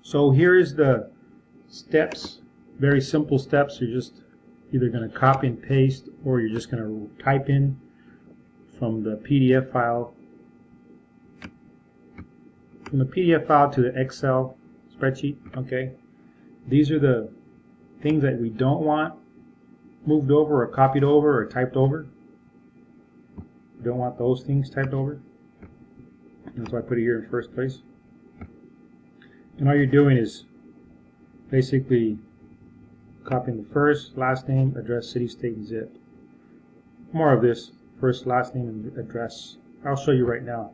So here is the steps, very simple steps. You're just either going to copy and paste, or you're just going to type in from the PDF file to the Excel spreadsheet. Okay, these are the things that we don't want moved over or copied over or typed over. We don't want those things typed over. That's why I put it here in first place. And all you're doing is basically copying the first, last name, address, city, state, and zip. More of this, first, last name, and address. I'll show you right now.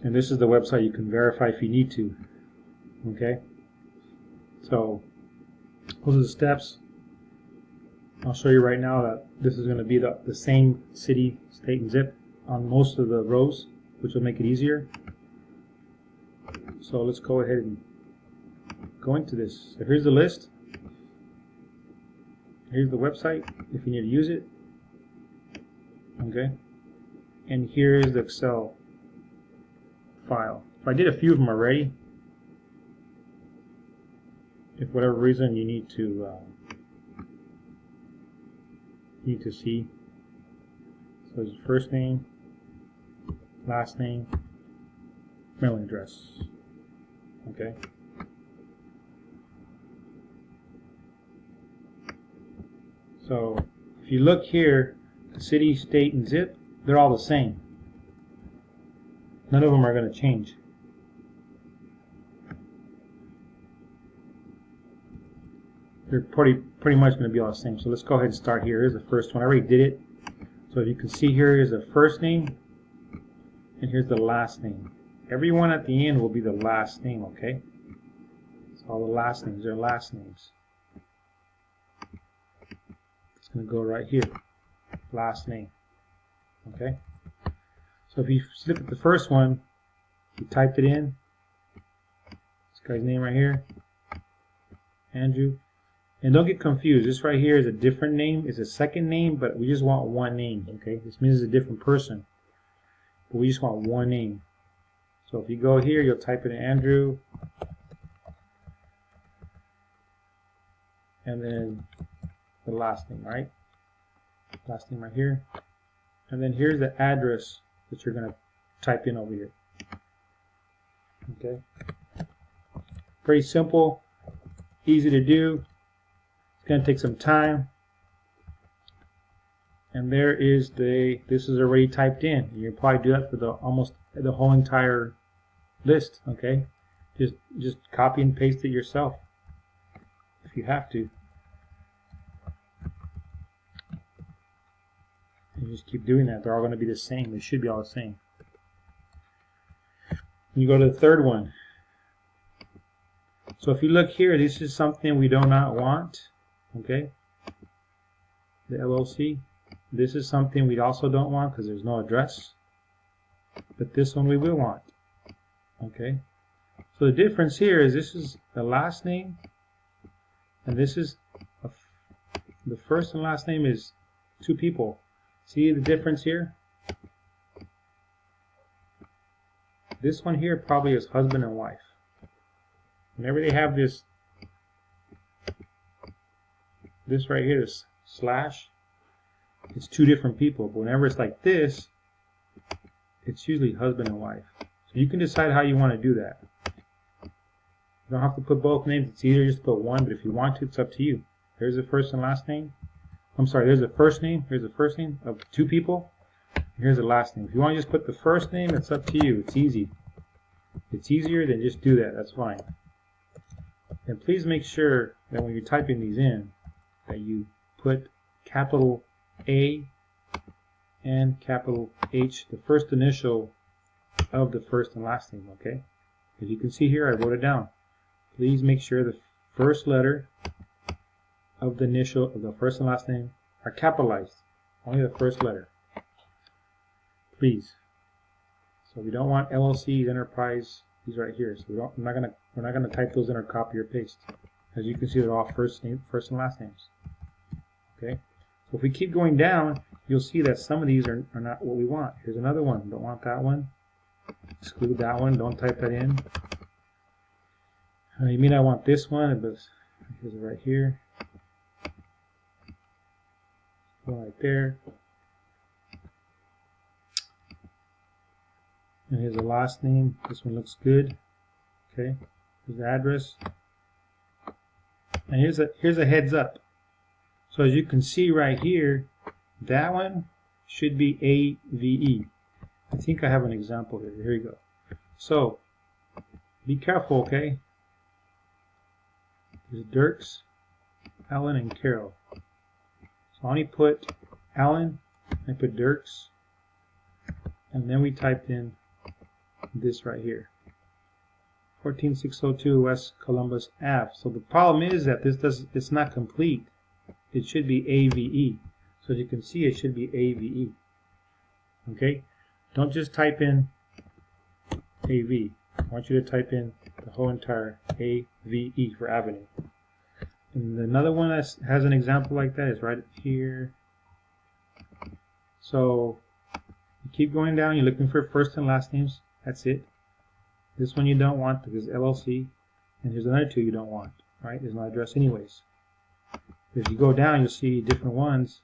And this is the website you can verify if you need to. Okay? So, those are the steps. I'll show you right now that this is going to be the same city, state, and zip on most of the rows, which will make it easier. So let's go ahead and go into this. So here's the list. Here's the website if you need to use it. Okay. And here is the Excel file. I did a few of them already. If for whatever reason you need to see. So it's first name, last name, mailing address. Okay. So if you look here, the city, state, and zip, they're all the same. None of them are going to change. They're pretty much going to be all the same. So let's go ahead and start here. Here's the first one. I already did it. So you can see here is the first name, and here's the last name. Everyone at the end will be the last name, okay? So all the last names are last names. It's going to go right here. Last name. Okay? So if you look at the first one, you typed it in. This guy's name right here. Andrew. And don't get confused. This right here is a different name. It's a second name, but we just want one name, okay? This means it's a different person. But we just want one name. So if you go here, you'll type in Andrew, and then the last name, right? Last name right here. And then here's the address that you're going to type in over here. Okay? Pretty simple, easy to do. It's going to take some time. And there is this is already typed in. You can probably do that for almost the whole entire list, okay? Just copy and paste it yourself if you have to. And just keep doing that. They're all going to be the same. They should be all the same. You go to the third one. So if you look here, this is something we do not want, okay? The LLC. This is something we also don't want because there's no address. But this one we will want. Okay? So the difference here is this is the last name, and this is the first and last name is two people. See the difference here? This one here probably is husband and wife. Whenever they have this right here, this slash, it's two different people. But whenever it's like this, it's usually husband and wife. So you can decide how you want to do that. You don't have to put both names. It's easier just to put one, but if you want to, it's up to you. There's the first and last name. I'm sorry, there's the first name. Here's the first name of two people. Here's the last name. If you want to just put the first name, it's up to you. It's easy. It's easier than just do that. That's fine. And please make sure that when you're typing these in, that you put capital A and capital H, the first initial of the first and last name, okay? As you can see here, I wrote it down. Please make sure the first letter of the initial of the first and last name are capitalized. Only the first letter. Please. So we don't want LLCs, enterprise, these right here. So we're not gonna type those in or copy or paste. As you can see, they're all first and last names. Okay. So if we keep going down, you'll see that some of these are not what we want. Here's another one. Don't want that one. Exclude that one. Don't type that in. You may not want this one, but here's it right here. One right there. And here's the last name. This one looks good. Okay. Here's the address. And here's a heads up. So as you can see right here, that one should be AVE. I think I have an example here. Here you go. So be careful, okay? There's Dirks, Alan, and Carol. So I only put Alan, I put Dirks, and then we typed in this right here. 14602 West Columbus Ave. So the problem is that it's not complete. It should be AVE. So as you can see, it should be AVE. Okay? Don't just type in AV. I want you to type in the whole entire AVE for Avenue. And another one that has an example like that is right here. So you keep going down, you're looking for first and last names. That's it. This one you don't want because LLC, and here's another two you don't want. Right? There's no address anyways. If you go down, you'll see different ones,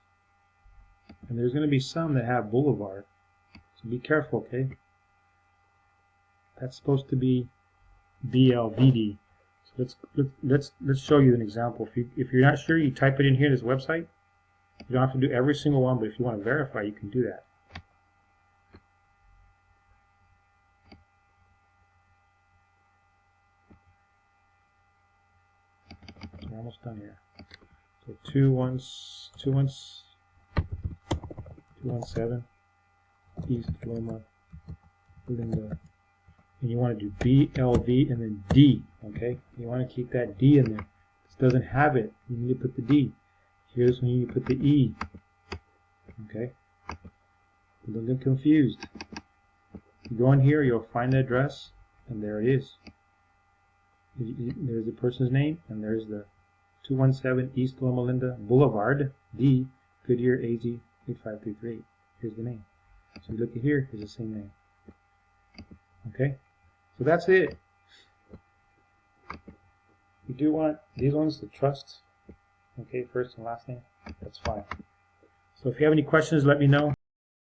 and there's going to be some that have Boulevard. So be careful, okay? That's supposed to be BLVD. So let's show you an example. If you're not sure, you type it in here, this website. You don't have to do every single one, but if you want to verify, you can do that. We're almost done here. So 217 East Loma Linda. And you want to do BLV and then D, okay? You want to keep that D in there. This doesn't have it. You need to put the D. Here's when you need to put the E, okay? Don't get confused. You go in here, you'll find the address, and there it is. There's the person's name, and there's the 217 East Loma Linda Boulevard, D, Goodyear, AZ 8533. Here's the name. So you look at here, here's the same name. Okay? So that's it. You do want these ones to trust. Okay, first and last name. That's fine. So if you have any questions, let me know.